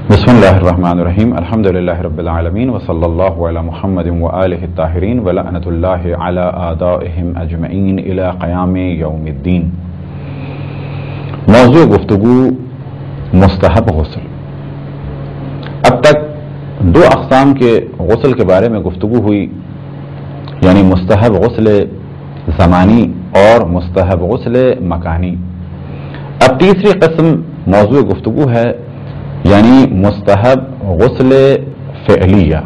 بسم اللہ الرحمن الرحیم الحمدللہ رب العالمین وصلی اللہ علی محمد وآلہ الطاہرین ولعنۃ اللہ علی اعدائہم اجمعین الی قیام یوم الدین۔ موضوع گفتگو مستحب غسل۔ اب تک دو اقسام کے غسل کے بارے میں گفتگو ہوئی، یعنی مستحب غسل زمانی اور مستحب غسل مکانی۔ اب تیسری قسم موضوع گفتگو ہے، یعنی مستحب غسل فعلیہ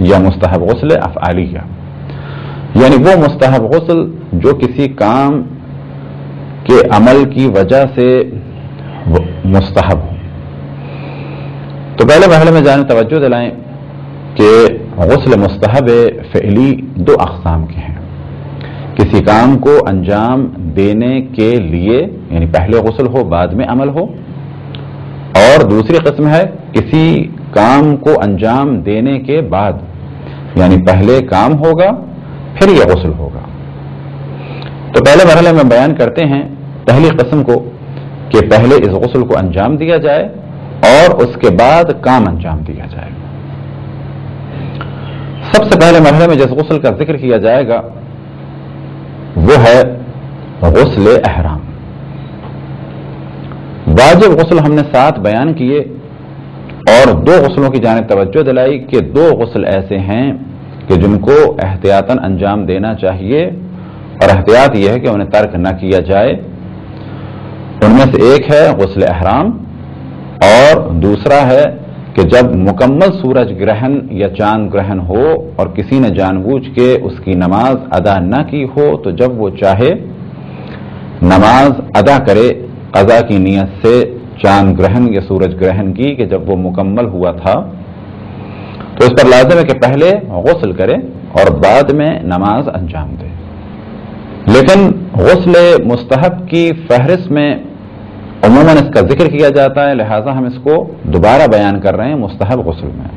یا مستحب غسل افعالیہ، یعنی وہ مستحب غسل جو کسی کام کے عمل کی وجہ سے مستحب ہو۔ تو پہلے مرحلے میں جانیں توجہ دلائیں کہ غسل مستحب فعلی دو اقسام کے ہیں۔ کسی کام کو انجام دینے کے لیے، یعنی پہلے غسل ہو بعد میں عمل ہو، اور دوسری قسم ہے کسی کام کو انجام دینے کے بعد، یعنی پہلے کام ہوگا پھر یہ غسل ہوگا۔ تو پہلے مرحلے میں بیان کرتے ہیں پہلی قسم کو کہ پہلے اس غسل کو انجام دیا جائے اور اس کے بعد کام انجام دیا جائے۔ سب سے پہلے مرحلے میں جس غسل کا ذکر کیا جائے گا وہ ہے غسل احرام۔ واجب غسل ہم نے 7 بیان کیے اور 2 غسلوں کی جانب توجہ دلائی کہ 2 غسل ایسے ہیں کہ جن کو احتیاطاً انجام دینا چاہیے، اور احتیاط یہ ہے کہ انہیں ترک نہ کیا جائے۔ ان میں سے ایک ہے غسل احرام، اور دوسرا ہے کہ جب مکمل سورج گرہن یا چاند گرہن ہو اور کسی نے جان بوجھ کے اس کی نماز ادا نہ کی ہو، تو جب وہ چاہے نماز ادا کرے قضا کی نیت سے چاند گرہن یا سورج گرہن کی کہ جب وہ مکمل ہوا تھا، تو اس پر لازم ہے کہ پہلے غسل کرے اور بعد میں نماز انجام دے۔ لیکن غسل مستحب کی فہرست میں عموماً اس کا ذکر کیا جاتا ہے، لہٰذا ہم اس کو دوبارہ بیان کر رہے ہیں مستحب غسل میں،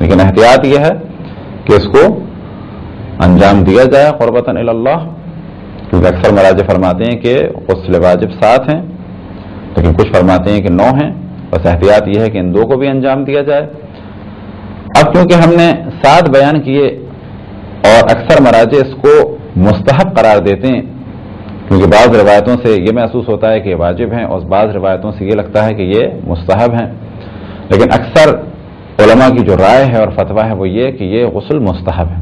لیکن احتیاط یہ ہے کہ اس کو انجام دیا جائے قربتاً الی اللہ، کیونکہ اکثر مراجع فرماتے ہیں کہ غسل واجب 7 ہیں، لیکن کچھ فرماتے ہیں کہ 9 ہیں۔ بس احتیاط یہ ہے کہ ان 2 کو بھی انجام دیا جائے۔ اب کیونکہ ہم نے 7 بیان کیے اور اکثر مراجع اس کو مستحب قرار دیتے ہیں، کیونکہ بعض روایتوں سے یہ محسوس ہوتا ہے کہ یہ واجب ہیں اور بعض روایتوں سے یہ لگتا ہے کہ یہ مستحب ہیں، لیکن اکثر علماء کی جو رائے ہے اور فتویٰ ہے وہ یہ کہ یہ غسل مستحب ہے۔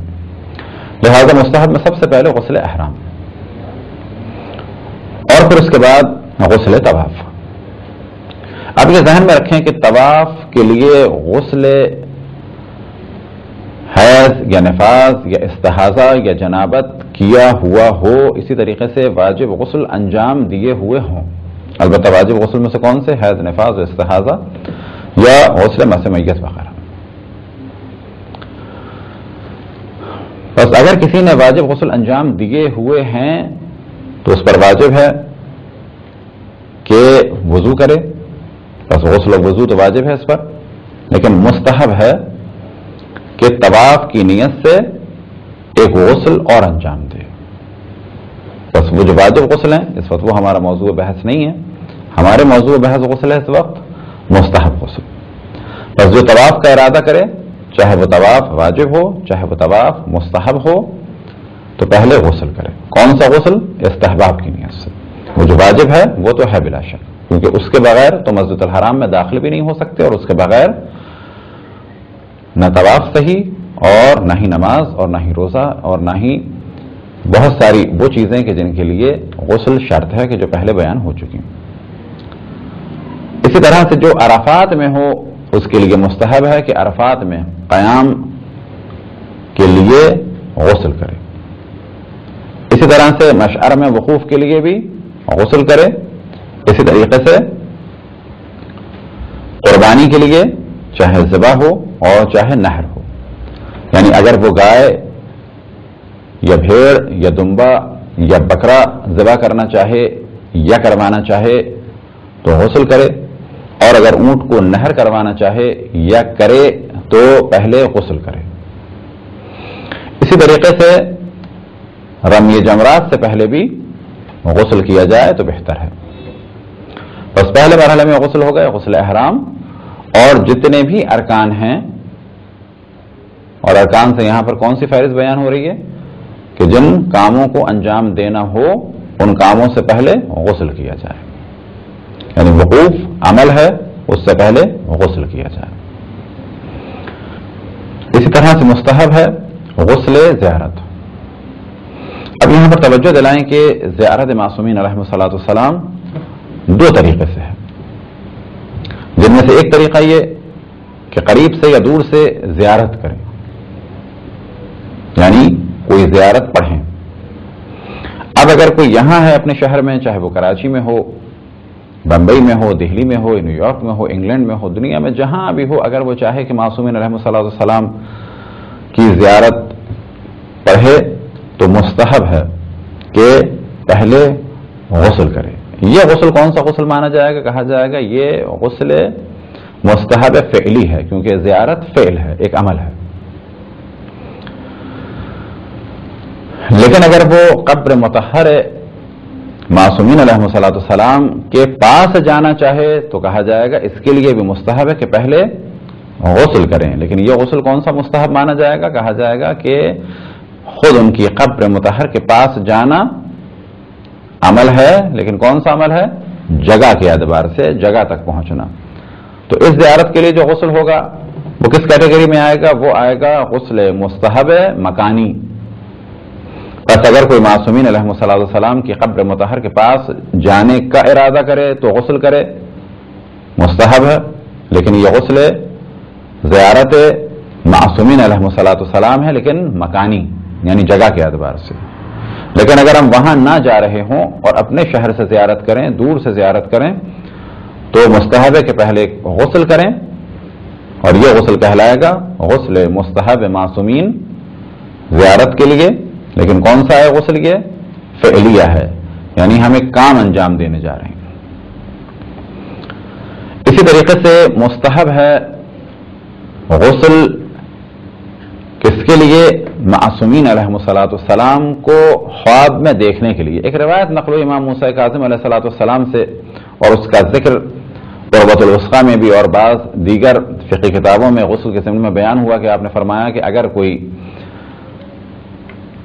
لہذا مستحب میں سب سے پہلے غسل احرام، اور پھر اس کے بعد غسل طواف۔ اب یہ ذہن میں رکھیں کہ طواف کے لیے غسل حیض یا نفاس یا استحاضہ یا جنابت کیا ہوا ہو، اسی طریقے سے واجب غسل انجام دیے ہوئے ہوں۔ البتہ واجب غسل میں سے کون سے؟ حیض، نفاس، استحاضہ یا غسل مس میت وغیرہ۔ بس اگر کسی نے واجب غسل انجام دیے ہوئے ہیں تو اس پر واجب ہے کہ وضو کرے، بس غسل و وضو تو واجب ہے اس پر، لیکن مستحب ہے کہ طواف کی نیت سے ایک غسل اور انجام دے۔ بس وہ جو واجب غسل ہیں اس وقت وہ ہمارا موضوع بحث نہیں ہے، ہمارے موضوع بحث غسل ہے اس وقت مستحب غسل۔ بس جو طواف کا ارادہ کرے، چاہے وہ طواف واجب ہو چاہے وہ طواف مستحب ہو، تو پہلے غسل کرے۔ کون سا غسل؟ استحباب کی نیت سے۔ وہ جو واجب ہے وہ تو ہے بلا شک، کیونکہ اس کے بغیر تو مسجد الحرام میں داخل بھی نہیں ہو سکتے، اور اس کے بغیر نہ طواف صحیح اور نہ ہی نماز اور نہ ہی روزہ اور نہ ہی بہت ساری وہ چیزیں کہ جن کے لیے غسل شرط ہے کہ جو پہلے بیان ہو چکی ہیں۔ اسی طرح سے جو عرفات میں ہو اس کے لیے مستحب ہے کہ عرفات میں قیام کے لیے غسل کرے۔ اسی طرح سے مشعر میں وقوف کے لیے بھی غسل کرے۔ اسی طریقے سے قربانی کے لیے چاہے ذبح ہو اور چاہے نحر ہو، یعنی اگر وہ گائے یا بھیڑ یا دمبا یا بکرا ذبح کرنا چاہے یا کروانا چاہے تو غسل کرے، اور اگر اونٹ کو نحر کروانا چاہے یا کرے تو پہلے غسل کرے۔ اسی طریقے سے رمی جمرات سے پہلے بھی غسل کیا جائے تو بہتر ہے۔ بس پہلے مرحلے میں غسل ہو گئے غسل احرام، اور جتنے بھی ارکان ہیں، اور ارکان سے یہاں پر کون سی فہرست بیان ہو رہی ہے کہ جن کاموں کو انجام دینا ہو ان کاموں سے پہلے غسل کیا جائے، یعنی وقوف عمل ہے، اس سے پہلے غسل کیا جائے۔ اسی طرح سے مستحب ہے غسل زیارت۔ اب یہاں پر توجہ دلائیں کہ زیارت معصومین علیہ الصلوۃ والسلام دو طریقے سے ہے، جن میں سے ایک طریقہ یہ کہ قریب سے یا دور سے زیارت کریں، یعنی کوئی زیارت پڑھیں۔ اب اگر کوئی یہاں ہے اپنے شہر میں، چاہے وہ کراچی میں ہو، بمبئی میں ہو، دہلی میں ہو، نیو یارک میں ہو، انگلینڈ میں ہو، دنیا میں جہاں بھی ہو، اگر وہ چاہے کہ معصومین علیہ الصلوۃ والسلام کی زیارت پڑھے تو مستحب ہے کہ پہلے غسل کرے۔ یہ غسل کون سا غسل مانا جائے گا؟ کہا جائے گا یہ غسل مستحب فعلی ہے، کیونکہ زیارت فعل ہے، ایک عمل ہے۔ لیکن اگر وہ قبر مطہر معصومین علیہ الصلوۃ والسلام کے پاس جانا چاہے تو کہا جائے گا اس کے لیے بھی مستحب ہے کہ پہلے غسل کریں۔ لیکن یہ غسل کون سا مستحب مانا جائے گا؟ کہا جائے گا کہ خود ان کی قبر مطہر کے پاس جانا عمل ہے، لیکن کون سا عمل ہے؟ جگہ کے اعتبار سے جگہ تک پہنچنا۔ تو اس زیارت کے لیے جو غسل ہوگا وہ کس کیٹیگری میں آئے گا؟ وہ آئے گا غسل مستحب مکانی۔ بس اگر کوئی معصومین علیہ الصلوۃ والسلام کی قبر مطہر کے پاس جانے کا ارادہ کرے تو غسل کرے، مستحب ہے، لیکن یہ غسل زیارت معصومین علیہ الصلوۃ والسلام ہے، لیکن مکانی یعنی جگہ کے اعتبار سے۔ لیکن اگر ہم وہاں نہ جا رہے ہوں اور اپنے شہر سے زیارت کریں، دور سے زیارت کریں، تو مستحب ہے کہ پہلے غسل کریں، اور یہ غسل کہلائے گا غسل مستحب معصومین زیارت کے لیے۔ لیکن کون سا ہے غسل؟ یہ فعلیہ ہے، یعنی ہم ایک کام انجام دینے جا رہے ہیں۔ اسی طریقے سے مستحب ہے غسل کس کے لیے؟ معصومین علیہ الصلوۃ والسلام کو خواب میں دیکھنے کے لیے۔ ایک روایت نقل امام موسیٰ کاظم علیہ الصلوۃ والسلام سے، اور اس کا ذکر قربۃ الوثقیٰ میں بھی اور بعض دیگر فقہی کتابوں میں غسل کے ضمن میں بیان ہوا کہ آپ نے فرمایا کہ اگر کوئی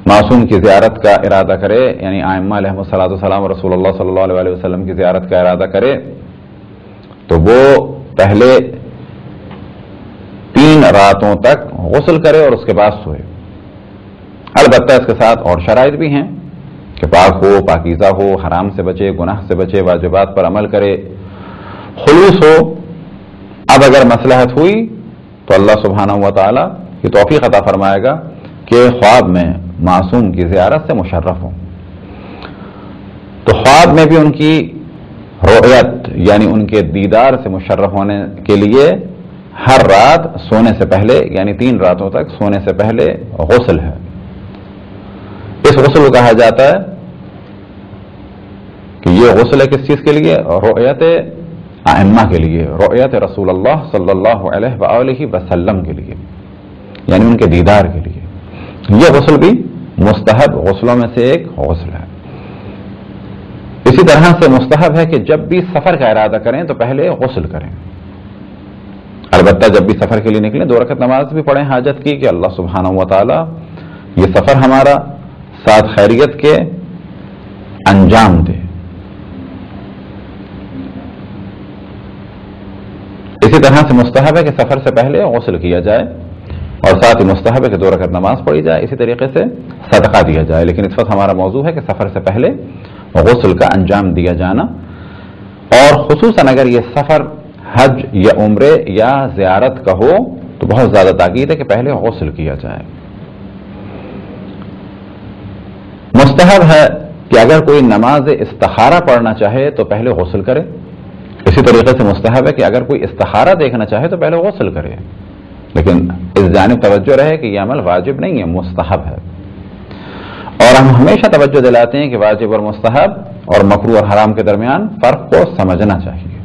معصوم کی زیارت کا ارادہ کرے، یعنی ائمہ علیہ الصلوۃ والسلام اور رسول اللہ صلی اللہ علیہ وسلم کی زیارت کا ارادہ کرے، تو وہ پہلے 3 راتوں تک غسل کرے اور اس کے بعد سوئے۔ البتہ اس کے ساتھ اور شرائط بھی ہیں کہ پاک ہو، پاکیزہ ہو، حرام سے بچے، گناہ سے بچے، واجبات پر عمل کرے، خلوص ہو۔ اب اگر مصلحت ہوئی تو اللہ سبحانہ و تعالی کی توفیق عطا فرمائے گا کہ خواب میں معصوم کی زیارت سے مشرف ہوں، تو خواب میں بھی ان کی رؤیت یعنی ان کے دیدار سے مشرف ہونے کے لیے ہر رات سونے سے پہلے، یعنی 3 راتوں تک سونے سے پہلے غسل ہے۔ اس غسل کو کہا جاتا ہے کہ یہ غسل ہے کس چیز کے لیے؟ رؤیت ائمہ کے لیے، رؤیت رسول اللہ صلی اللہ علیہ وآلہ وسلم کے لیے، یعنی ان کے دیدار کے لیے۔ یہ غسل بھی مستحب غسلوں میں سے ایک غسل ہے۔ اسی طرح سے مستحب ہے کہ جب بھی سفر کا ارادہ کریں تو پہلے غسل کریں۔ البتہ جب بھی سفر کے لیے نکلیں 2 رکعت نماز بھی پڑھیں حاجت کی، کہ اللہ سبحانہ و تعالی یہ سفر ہمارا ساتھ خیریت کے انجام دے۔ اسی طرح سے مستحب ہے کہ سفر سے پہلے غسل کیا جائے، اور ساتھ ہی مستحب ہے کہ 2 رکعت نماز پڑھی جائے، اسی طریقے سے صدقہ دیا جائے۔ لیکن اس وقت ہمارا موضوع ہے کہ سفر سے پہلے غسل کا انجام دیا جانا، اور خصوصاً اگر یہ سفر حج یا عمرے یا زیارت کا ہو تو بہت زیادہ تاکید ہے کہ پہلے غسل کیا جائے۔ مستحب ہے کہ اگر کوئی نماز استخارہ پڑھنا چاہے تو پہلے غسل کرے۔ اسی طریقے سے مستحب ہے کہ اگر کوئی استخارہ دیکھنا چاہے تو پہلے غسل کرے، لیکن اس جانب توجہ رہے کہ یہ عمل واجب نہیں ہے، مستحب ہے۔ اور ہم ہمیشہ توجہ دلاتے ہیں کہ واجب اور مستحب اور مکروہ اور حرام کے درمیان فرق کو سمجھنا چاہیے۔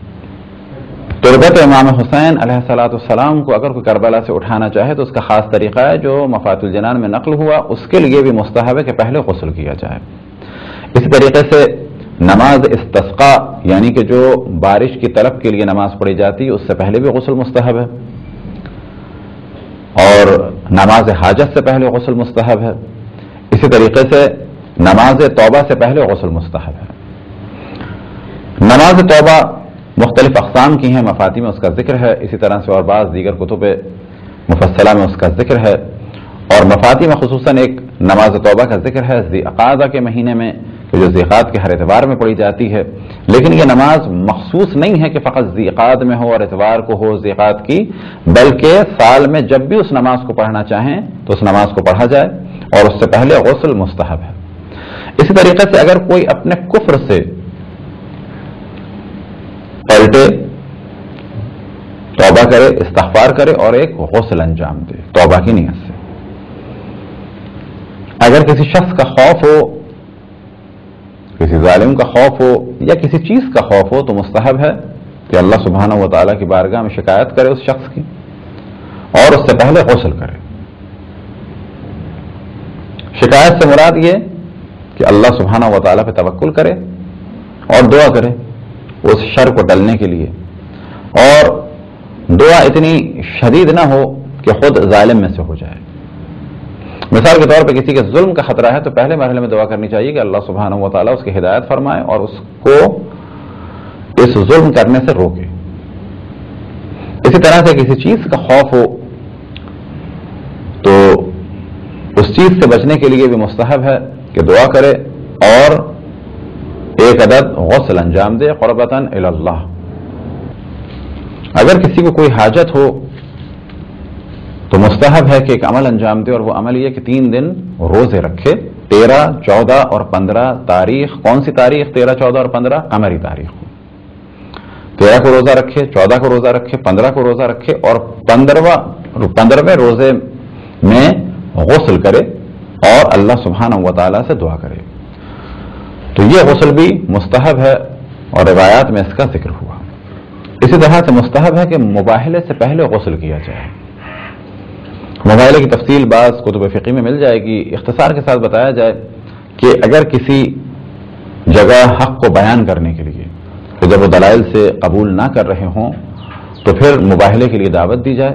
تربت امام حسین علیہ السلام کو اگر کوئی کربلا سے اٹھانا چاہے تو اس کا خاص طریقہ ہے جو مفاتیح الجنان میں نقل ہوا، اس کے لیے بھی مستحب ہے کہ پہلے غسل کیا جائے۔ اسی طریقے سے نماز استسقا یعنی کہ جو بارش کی طلب کے لیے نماز پڑھی جاتی ہے اس سے پہلے بھی غسل مستحب ہے، اور نماز حاجت سے پہلے غسل مستحب ہے۔ اسی طریقے سے نماز توبہ سے پہلے غسل مستحب ہے۔ نماز توبہ مختلف اقسام کی ہیں، مفاتی میں اس کا ذکر ہے، اسی طرح سے اور بعض دیگر کتب مفصلہ میں اس کا ذکر ہے، اور مفاتی میں خصوصاً ایک نماز توبہ کا ذکر ہے ذی قعدہ کے مہینے میں، کہ جو ذی قعدہ کے ہر اتوار میں پڑھی جاتی ہے، لیکن یہ نماز مخصوص نہیں ہے کہ فقط ذی قعدہ میں ہو اور اتوار کو ہو ذی قعدہ کی، بلکہ سال میں جب بھی اس نماز کو پڑھنا چاہیں تو اس نماز کو پڑھا جائے، اور اس سے پہلے غسل مستحب ہے۔ اسی طریقے سے اگر کوئی اپنے کفر سے پلٹے، توبہ کرے، استغفار کرے اور ایک غسل انجام دے توبہ کی نیت سے۔ اگر کسی شخص کا خوف ہو، کسی ظالم کا خوف ہو یا کسی چیز کا خوف ہو تو مستحب ہے کہ اللہ سبحانہ و تعالیٰ کی بارگاہ میں شکایت کرے اس شخص کی، اور اس سے پہلے غسل کرے۔ شکایت سے مراد یہ کہ اللہ سبحانہ و تعالیٰ پہ توکل کرے اور دعا کرے اس شر کو ٹلنے کے لیے، اور دعا اتنی شدید نہ ہو کہ خود ظالم میں سے ہو جائے۔ مثال کے طور پہ کسی کے ظلم کا خطرہ ہے تو پہلے مرحلے میں دعا کرنی چاہیے کہ اللہ سبحانہ و تعالیٰ اس کی ہدایت فرمائے اور اس کو اس ظلم کرنے سے روکے۔ اسی طرح سے کسی چیز کا خوف ہو تو اس چیز سے بچنے کے لیے بھی مستحب ہے کہ دعا کرے اور ایک عدد غسل انجام دے قربتاً الی اللہ۔ اگر کسی کو کوئی حاجت ہو تو مستحب ہے کہ ایک عمل انجام دے، اور وہ عمل یہ کہ 3 دن روزے رکھے، 13، 14 اور 15 تاریخ۔ کون سی تاریخ 13، 14 اور 15؟ قمری تاریخ کو 13 کو روزہ رکھے، 14 کو روزہ رکھے، 15 کو روزہ رکھے، اور 15ویں روزے میں غسل کرے اور اللہ سبحانہ و تعالیٰ سے دعا کرے۔ تو یہ غسل بھی مستحب ہے اور روایات میں اس کا ذکر ہوا۔ اسی طرح سے مستحب ہے کہ مباہلے سے پہلے غسل کیا جائے۔ مباہلے کی تفصیل بعض کتب فقہ میں مل جائے گی، اختصار کے ساتھ بتایا جائے کہ اگر کسی جگہ حق کو بیان کرنے کے لیے کہ جب وہ دلائل سے قبول نہ کر رہے ہوں تو پھر مباہلے کے لیے دعوت دی جائے،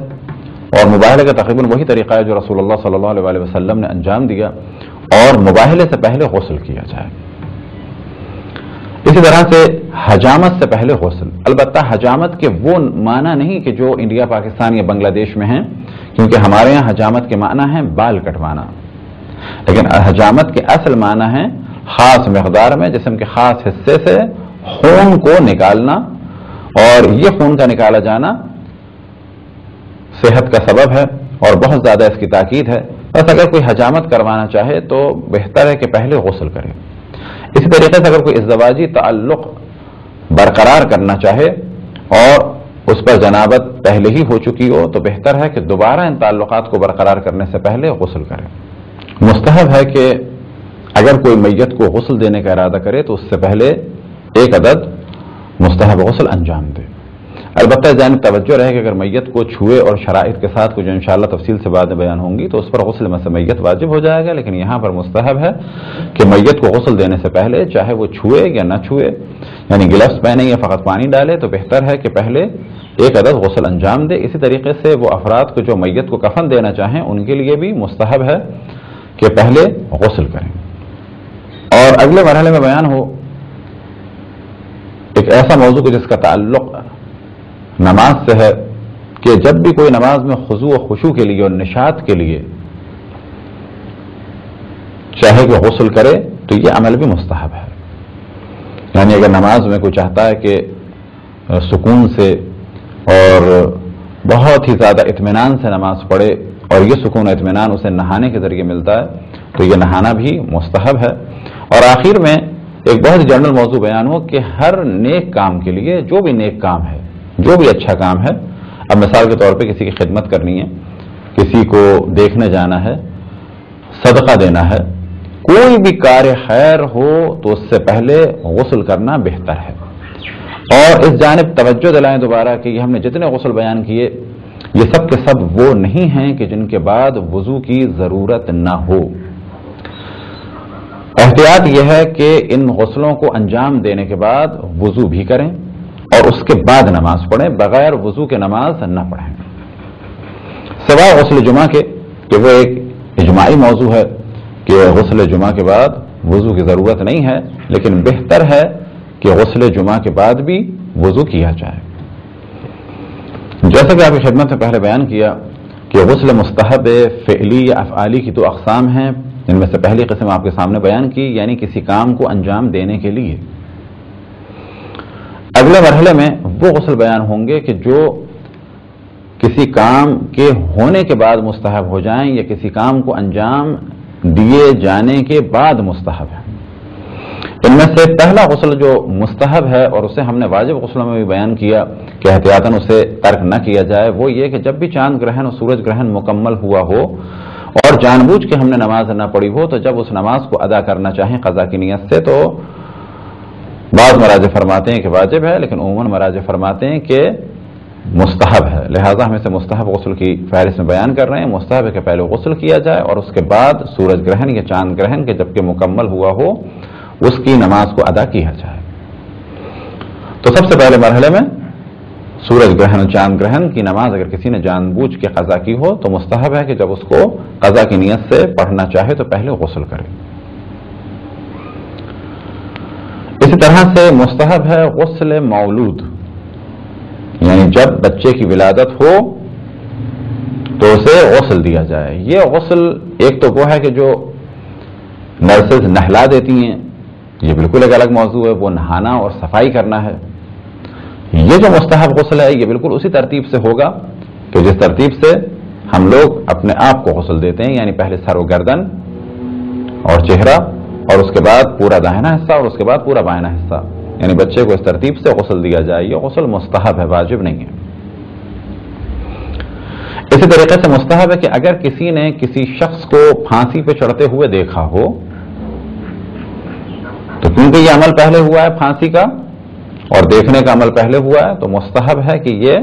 اور مباہلے کا تقریباً وہی طریقہ ہے جو رسول اللہ صلی اللہ علیہ وسلم نے انجام دیا، اور مباہلے سے پہلے غسل کیا جائے۔ اسی طرح سے حجامت سے پہلے غسل، البتہ حجامت کے وہ معنی نہیں کہ جو انڈیا، پاکستان یا بنگلہ دیش میں ہیں، کیونکہ ہمارے یہاں حجامت کے معنی ہیں بال کٹوانا، لیکن حجامت کے اصل معنی ہیں خاص مقدار میں جسم کے خاص حصے سے خون کو نکالنا، اور یہ خون کا نکالا جانا صحت کا سبب ہے اور بہت زیادہ اس کی تاکید ہے۔ بس اگر کوئی حجامت کروانا چاہے تو بہتر ہے کہ پہلے غسل کرے۔ اسی طریقے سے اگر کوئی ازدواجی تعلق برقرار کرنا چاہے اور اس پر جنابت پہلے ہی ہو چکی ہو تو بہتر ہے کہ دوبارہ ان تعلقات کو برقرار کرنے سے پہلے غسل کرے۔ مستحب ہے کہ اگر کوئی میت کو غسل دینے کا ارادہ کرے تو اس سے پہلے ایک عدد مستحب غسل انجام دے۔ البتہ جانب توجہ رہے کہ اگر میت کو چھوئے اور شرائط کے ساتھ جو انشاءاللہ تفصیل سے بعد میں بیان ہوں گی تو اس پر غسل مس میت واجب ہو جائے گا، لیکن یہاں پر مستحب ہے کہ میت کو غسل دینے سے پہلے چاہے وہ چھوئے یا نہ چھوئے، یعنی گلفز پہنے یا فقط پانی ڈالے، تو بہتر ہے کہ پہلے ایک عدد غسل انجام دے۔ اسی طریقے سے وہ افراد کو جو میت کو کفن دینا چاہیں ان کے لیے بھی مستحب ہے کہ پہلے غسل کریں۔ اور اگلے مرحلے میں بیان ہو ایک ایسا موضوع جس کا تعلق نماز سے ہے کہ جب بھی کوئی نماز میں خضوع و خشوع کے لیے اور نشاط کے لیے چاہے کہ غسل کرے تو یہ عمل بھی مستحب ہے۔ یعنی اگر نماز میں کوئی چاہتا ہے کہ سکون سے اور بہت ہی زیادہ اطمینان سے نماز پڑھے اور یہ سکون و اطمینان اسے نہانے کے ذریعے ملتا ہے تو یہ نہانا بھی مستحب ہے۔ اور آخر میں ایک بہت جنرل موضوع بیان ہو کہ ہر نیک کام کے لیے جو بھی نیک کام ہے، جو بھی اچھا کام ہے، اب مثال کے طور پہ کسی کی خدمت کرنی ہے، کسی کو دیکھنے جانا ہے، صدقہ دینا ہے، کوئی بھی کار خیر ہو تو اس سے پہلے غسل کرنا بہتر ہے۔ اور اس جانب توجہ دلائیں دوبارہ کہ یہ ہم نے جتنے غسل بیان کیے یہ سب کے سب وہ نہیں ہیں کہ جن کے بعد وضو کی ضرورت نہ ہو۔ احتیاط یہ ہے کہ ان غسلوں کو انجام دینے کے بعد وضو بھی کریں اور اس کے بعد نماز پڑھیں، بغیر وضو کے نماز نہ پڑھیں، سوائے غسل جمعہ کے، کہ وہ ایک اجماعی موضوع ہے کہ غسل جمعہ کے بعد وضو کی ضرورت نہیں ہے، لیکن بہتر ہے کہ غسل جمعہ کے بعد بھی وضو کیا جائے۔ جیسا کہ آپ کی خدمت میں پہلے بیان کیا کہ غسل مستحب فعلی یا افعالی کی 2 اقسام ہیں، ان میں سے پہلی قسم آپ کے سامنے بیان کی، یعنی کسی کام کو انجام دینے کے لیے۔ اگلے مرحلے میں وہ غسل بیان ہوں گے کہ جو کسی کام کے ہونے کے بعد مستحب ہو جائیں یا کسی کام کو انجام دیے جانے کے بعد مستحب ہے۔ ان میں سے پہلا غسل جو مستحب ہے اور اسے ہم نے واجب غسلوں میں بھی بیان کیا کہ احتیاطاً اسے ترک نہ کیا جائے، وہ یہ کہ جب بھی چاند گرہن اور سورج گرہن مکمل ہوا ہو اور جان بوجھ کے ہم نے نماز نہ پڑھی ہو، تو جب اس نماز کو ادا کرنا چاہیں قضا کی نیت سے، تو بعض مراجع فرماتے ہیں کہ واجب ہے، لیکن عموماً مراجع فرماتے ہیں کہ مستحب ہے۔ لہذا ہم اسے مستحب غسل کی فہرست میں بیان کر رہے ہیں۔ مستحب ہے کہ پہلے غسل کیا جائے اور اس کے بعد سورج گرہن یا چاند گرہن کے جبکہ مکمل ہوا ہو اس کی نماز کو ادا کیا جائے۔ تو سب سے پہلے مرحلے میں سورج گرہن اور چاند گرہن کی نماز اگر کسی نے جان بوجھ کے قضا کی ہو تو مستحب ہے کہ جب اس کو قضا کی نیت سے پڑھنا چاہے تو پہلے غسل کرے۔ اسی طرح سے مستحب ہے غسل مولود، یعنی جب بچے کی ولادت ہو تو اسے غسل دیا جائے۔ یہ غسل ایک تو وہ ہے کہ جو نرسز نہلا دیتی ہیں، یہ بالکل ایک الگ موضوع ہے، وہ نہانا اور صفائی کرنا ہے۔ یہ جو مستحب غسل ہے یہ بالکل اسی ترتیب سے ہوگا کہ جس ترتیب سے ہم لوگ اپنے آپ کو غسل دیتے ہیں، یعنی پہلے سر و گردن اور چہرہ اور اس کے بعد پورا داہنا حصہ اور اس کے بعد پورا بائیں حصہ، یعنی بچے کو اس ترتیب سے غسل دیا جائے۔ یہ غسل مستحب ہے، واجب نہیں ہے۔ اسی طریقے سے مستحب ہے کہ اگر کسی نے کسی شخص کو پھانسی پہ چڑھتے ہوئے دیکھا ہو تو کیونکہ یہ عمل پہلے ہوا ہے پھانسی کا اور دیکھنے کا عمل پہلے ہوا ہے تو مستحب ہے کہ یہ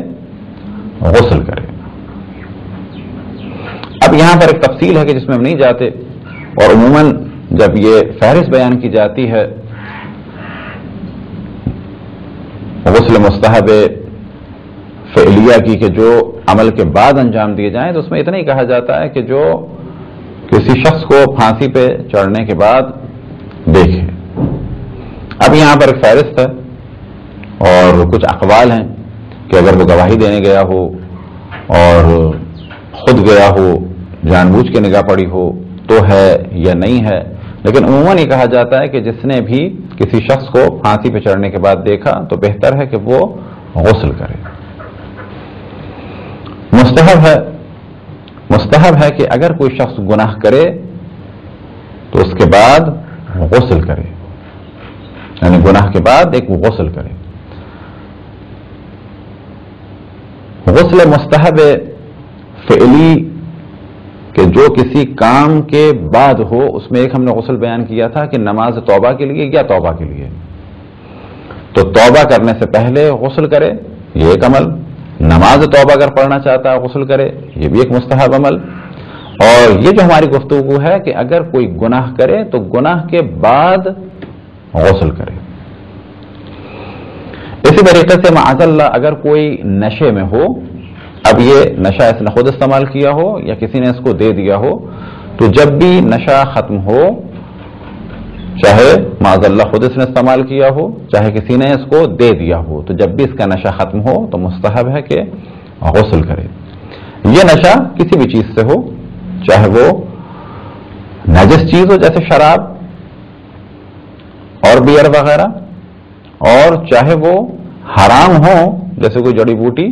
غسل کرے۔ اب یہاں پر ایک تفصیل ہے کہ جس میں ہم نہیں جاتے، اور عموماً جب یہ فہرست بیان کی جاتی ہے غسل مستحب فعلیہ کی کہ جو عمل کے بعد انجام دیے جائیں، تو اس میں اتنا ہی کہا جاتا ہے کہ جو کسی شخص کو پھانسی پہ چڑھنے کے بعد دیکھے۔ اب یہاں پر ایک فہرست ہے اور کچھ اقوال ہیں کہ اگر وہ گواہی دینے گیا ہو اور خود گیا ہو، جان بوجھ کے نگاہ پڑی ہو تو ہے یا نہیں ہے، لیکن عموماً یہ کہا جاتا ہے کہ جس نے بھی کسی شخص کو پھانسی پہ چڑھنے کے بعد دیکھا تو بہتر ہے کہ وہ غسل کرے۔ مستحب ہے کہ اگر کوئی شخص گناہ کرے تو اس کے بعد غسل کرے، یعنی گناہ کے بعد ایک غسل کرے۔ غسل مستحب فعلی کہ جو کسی کام کے بعد ہو، اس میں ایک ہم نے غسل بیان کیا تھا کہ نماز توبہ کے لیے یا توبہ کے لیے، تو توبہ کرنے سے پہلے غسل کرے، یہ ایک عمل۔ نماز توبہ اگر پڑھنا چاہتا ہے غسل کرے، یہ بھی ایک مستحب عمل۔ اور یہ جو ہماری گفتگو ہے کہ اگر کوئی گناہ کرے تو گناہ کے بعد غسل کرے۔ اسی طریقے سے معاذ اللہ اگر کوئی نشے میں ہو، اب یہ نشہ اس نے خود استعمال کیا ہو یا کسی نے اس کو دے دیا ہو، تو جب بھی نشہ ختم ہو، چاہے معاذ اللہ خود اس نے استعمال کیا ہو چاہے کسی نے اس کو دے دیا ہو، تو جب بھی اس کا نشہ ختم ہو تو مستحب ہے کہ غسل کرے۔ یہ نشہ کسی بھی چیز سے ہو، چاہے وہ نجس چیز ہو جیسے شراب اور بیئر وغیرہ، اور چاہے وہ حرام ہو جیسے کوئی جڑی بوٹی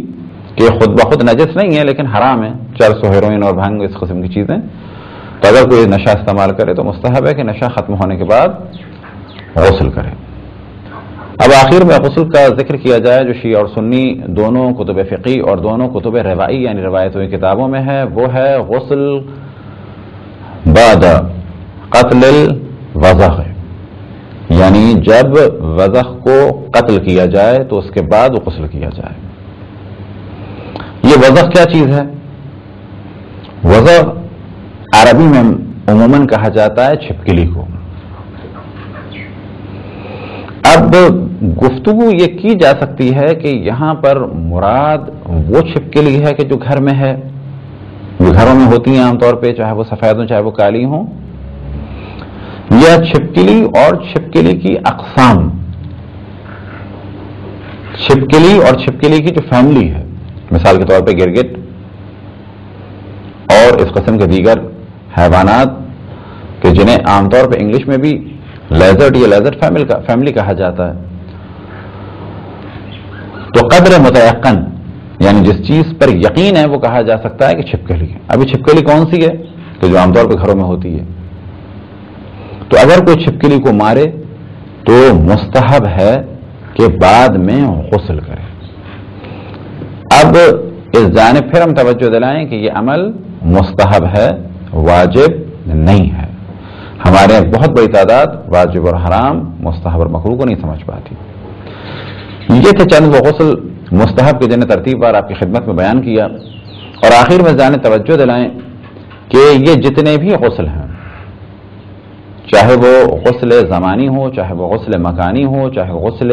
کہ خود بخود نجس نہیں ہے لیکن حرام ہے، چرس و ہیروئن اور بھنگ اس قسم کی چیزیں، تو اگر کوئی نشہ استعمال کرے تو مستحب ہے کہ نشہ ختم ہونے کے بعد غسل کرے۔ اب آخر میں غسل کا ذکر کیا جائے جو شیعہ اور سنی دونوں کتب فقہی اور دونوں کتب روائی یعنی روایتوں کی کتابوں میں ہے، وہ ہے غسل بعد قتل الوضع، یعنی جب وضع کو قتل کیا جائے تو اس کے بعد غسل کیا جائے۔ یہ وضع کیا چیز ہے؟ وضع عربی میں عموماً کہا جاتا ہے چھپکلی کو، اب گفتگو یہ کی جا سکتی ہے کہ یہاں پر مراد وہ چھپکلی ہے کہ جو گھر میں ہے، جو گھروں میں ہوتی ہیں عام طور پہ، چاہے وہ سفید ہوں چاہے وہ کالی ہوں، یا چھپکلی اور چھپکلی کی اقسام، چھپکلی اور چھپکلی کی جو فیملی ہے، مثال کے طور پہ گرگٹ اور اس قسم کے دیگر حیوانات کہ جنہیں عام طور پہ انگلش میں بھی لیزرڈ یا لیزرڈ فیملی کہا جاتا ہے. تو قدر متیقن یعنی جس چیز پر یقین ہے وہ کہا جا سکتا ہے کہ چھپکلی ہے. ابھی چھپکلی کون سی ہے کہ جو عام طور پہ گھروں میں ہوتی ہے. تو اگر کوئی چھپکلی کو مارے تو مستحب ہے کہ بعد میں غسل کرے. اب اس جانب پھر ہم توجہ دلائیں کہ یہ عمل مستحب ہے، واجب نہیں ہے. ہمارے یہاں بہت بڑی تعداد واجب اور حرام، مستحب اور مکروہ کو نہیں سمجھ پاتی. یہ تھے چند وہ غسل مستحب کے جنہیں ترتیب بار آپ کی خدمت میں بیان کیا. اور آخر میں جانب توجہ دلائیں کہ یہ جتنے بھی غسل ہیں، چاہے وہ غسل زمانی ہو، چاہے وہ غسل مکانی ہو، چاہے غسل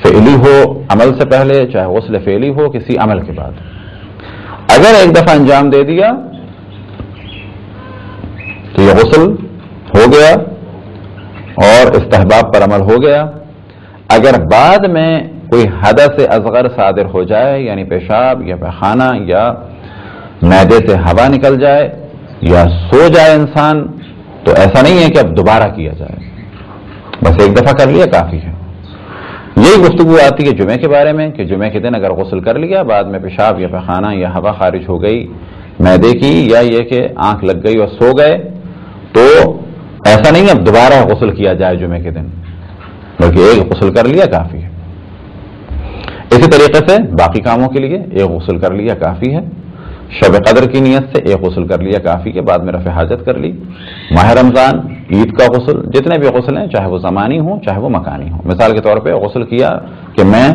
فعلی ہو عمل سے پہلے، چاہے غسل فعلی ہو کسی عمل کے بعد، اگر ایک دفعہ انجام دے دیا تو یہ غسل ہو گیا اور استحباب پر عمل ہو گیا. اگر بعد میں کوئی حدث اصغر صادر ہو جائے یعنی پیشاب یا پیخانہ یا معدے سے ہوا نکل جائے یا سو جائے انسان، تو ایسا نہیں ہے کہ اب دوبارہ کیا جائے، بس ایک دفعہ کر لیا کافی ہے. یہی گفتگو آتی ہے جمعے کے بارے میں کہ جمعے کے دن اگر غسل کر لیا، بعد میں پیشاب یا پیخانہ یا ہوا خارج ہو گئی معدے کی، یا یہ کہ آنکھ لگ گئی اور سو گئے، تو ایسا نہیں اب دوبارہ غسل کیا جائے جمعے کے دن، بلکہ ایک غسل کر لیا کافی ہے. اسی طریقے سے باقی کاموں کے لیے ایک غسل کر لیا کافی ہے. شب قدر کی نیت سے ایک غسل کر لیا کافی ہے، بعد میں رفع حاجت کر لی. ماہ رمضان، عید کا غسل، جتنے بھی غسل ہیں چاہے وہ زمانی ہوں چاہے وہ مکانی ہوں. مثال کے طور پہ غسل کیا کہ میں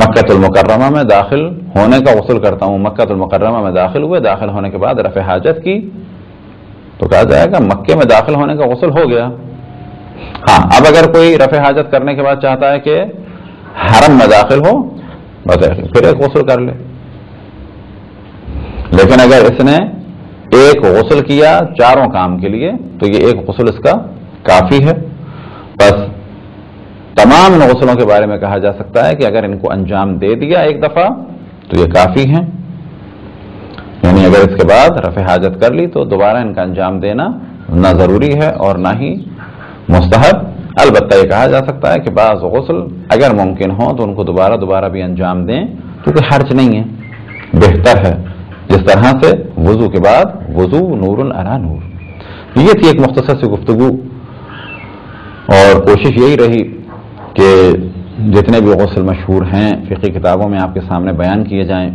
مکہ المکرمہ میں داخل ہونے کا غسل کرتا ہوں، مکہ المکرمہ میں داخل ہوئے، داخل ہونے کے بعد رفع حاجت کی، تو کہا جائے گا مکے میں داخل ہونے کا غسل ہو گیا. ہاں، اب اگر کوئی رفع حاجت کرنے کے بعد چاہتا ہے کہ حرم میں داخل ہو، پھر ایک غسل کر لے. لیکن اگر اس نے ایک غسل کیا چاروں کام کے لیے تو یہ ایک غسل اس کا کافی ہے. بس تمام غسلوں کے بارے میں کہا جا سکتا ہے کہ اگر ان کو انجام دے دیا ایک دفعہ تو یہ کافی ہیں، یعنی اگر اس کے بعد رفع حاجت کر لی تو دوبارہ ان کا انجام دینا نہ ضروری ہے اور نہ ہی مستحب. البتہ یہ کہا جا سکتا ہے کہ بعض غسل اگر ممکن ہو تو ان کو دوبارہ بھی انجام دیں، کیونکہ حرج نہیں ہے، بہتر ہے. جس طرح سے وضو کے بعد وضو نور علی نور. یہ تھی ایک مختصر سی گفتگو اور کوشش یہی رہی کہ جتنے بھی غسل مشہور ہیں فقہی کتابوں میں آپ کے سامنے بیان کیے جائیں.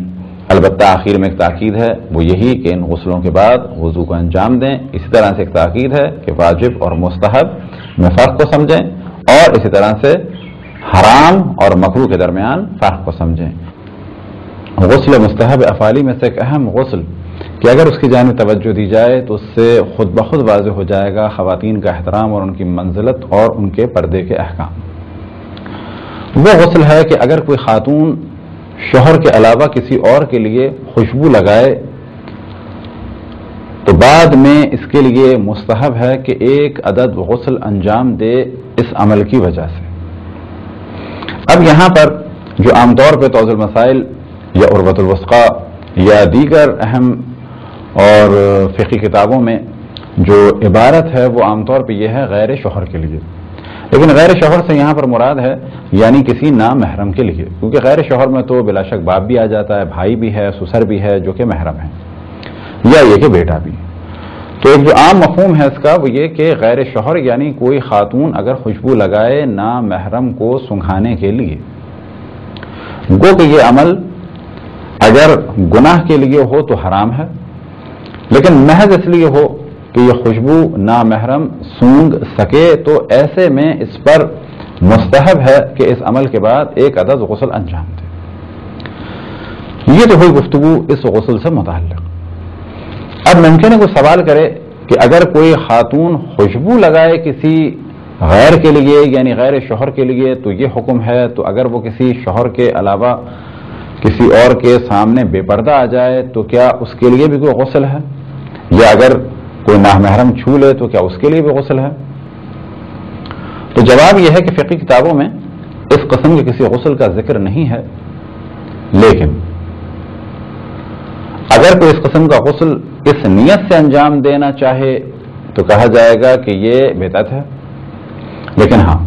البتہ آخر میں ایک تاکید ہے، وہ یہی کہ ان غسلوں کے بعد وضو کو انجام دیں. اسی طرح سے ایک تاکید ہے کہ واجب اور مستحب میں فرق کو سمجھیں، اور اسی طرح سے حرام اور مکروہ کے درمیان فرق کو سمجھیں. غسل مستحب افعالی میں سے ایک اہم غسل کہ اگر اس کی جانب توجہ دی جائے تو اس سے خود بخود واضح ہو جائے گا خواتین کا احترام اور ان کی منزلت اور ان کے پردے کے احکام. وہ غسل ہے کہ اگر کوئی خاتون شوہر کے علاوہ کسی اور کے لیے خوشبو لگائے تو بعد میں اس کے لیے مستحب ہے کہ ایک عدد غسل انجام دے اس عمل کی وجہ سے. اب یہاں پر جو عام طور پہ توضیح المسائل یا عروۃ الوثقی یا دیگر اہم اور فقہی کتابوں میں جو عبارت ہے وہ عام طور پہ یہ ہے غیر شوہر کے لیے. لیکن غیر شوہر سے یہاں پر مراد ہے یعنی کسی نامحرم کے لیے، کیونکہ غیر شوہر میں تو بلا شک باپ بھی آ جاتا ہے، بھائی بھی ہے، سسر بھی ہے جو کہ محرم ہے، یا یہ کہ بیٹا بھی. تو ایک جو عام مفہوم ہے اس کا وہ یہ کہ غیر شوہر یعنی کوئی خاتون اگر خوشبو لگائے نامحرم کو سنگھانے کے لیے، گو کہ یہ عمل اگر گناہ کے لیے ہو تو حرام ہے، لیکن محض اس لیے ہو کہ یہ خوشبو نامحرم سونگ سکے تو ایسے میں اس پر مستحب ہے کہ اس عمل کے بعد ایک عدد غسل انجام دے. یہ تو ہوئی گفتگو اس غسل سے متعلق. اب ممکن ہے کوئی سوال کرے کہ اگر کوئی خاتون خوشبو لگائے کسی غیر کے لیے یعنی غیر شوہر کے لیے تو یہ حکم ہے، تو اگر وہ کسی شوہر کے علاوہ کسی اور کے سامنے بے پردہ آ جائے تو کیا اس کے لیے بھی کوئی غسل ہے؟ یا اگر کوئی نامحرم چھو لے تو کیا اس کے لیے بھی غسل ہے؟ تو جواب یہ ہے کہ فقہی کتابوں میں اس قسم کے کسی غسل کا ذکر نہیں ہے، لیکن اگر کوئی اس قسم کا غسل اس نیت سے انجام دینا چاہے تو کہا جائے گا کہ یہ بدعت ہے۔ لیکن ہاں،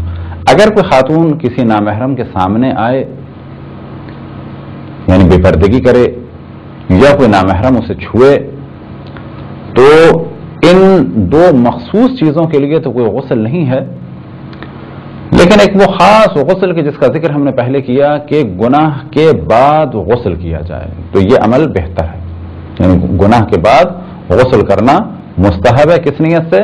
اگر کوئی خاتون کسی نامحرم کے سامنے آئے یعنی بے پردگی کرے یا کوئی نامحرم اسے چھوئے تو ان دو مخصوص چیزوں کے لیے تو کوئی غسل نہیں ہے، لیکن ایک وہ خاص غسل کے جس کا ذکر ہم نے پہلے کیا کہ گناہ کے بعد غسل کیا جائے تو یہ عمل بہتر ہے، یعنی گناہ کے بعد غسل کرنا مستحب ہے۔ کس نیت سے؟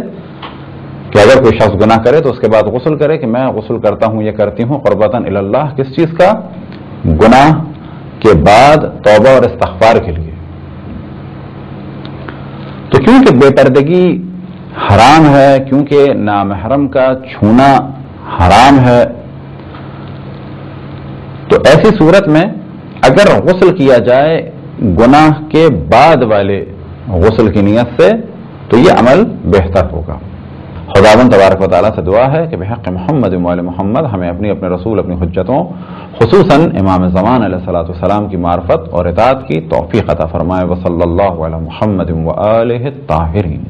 کہ اگر کوئی شخص گناہ کرے تو اس کے بعد غسل کرے کہ میں غسل کرتا ہوں، یہ کرتی ہوں قربتاً الی اللہ، کس چیز کا؟ گناہ کے بعد توبہ اور استغفار کے لیے۔ تو کیونکہ بے پردگی حرام ہے، کیونکہ نامحرم کا چھونا حرام ہے، تو ایسی صورت میں اگر غسل کیا جائے گناہ کے بعد والے غسل کی نیت سے تو یہ عمل بہتر ہوگا۔ خداوند تبارک و تعالیٰ سے دعا ہے کہ بحق محمد و آل محمد ہمیں اپنے رسول اپنی حجتوں خصوصاً امام زمان علیہ الصلوۃ والسلام کی معرفت اور اطاعت کی توفیق عطا فرمائے۔ وصلی اللہ علی محمد و آلہ الطاہرین۔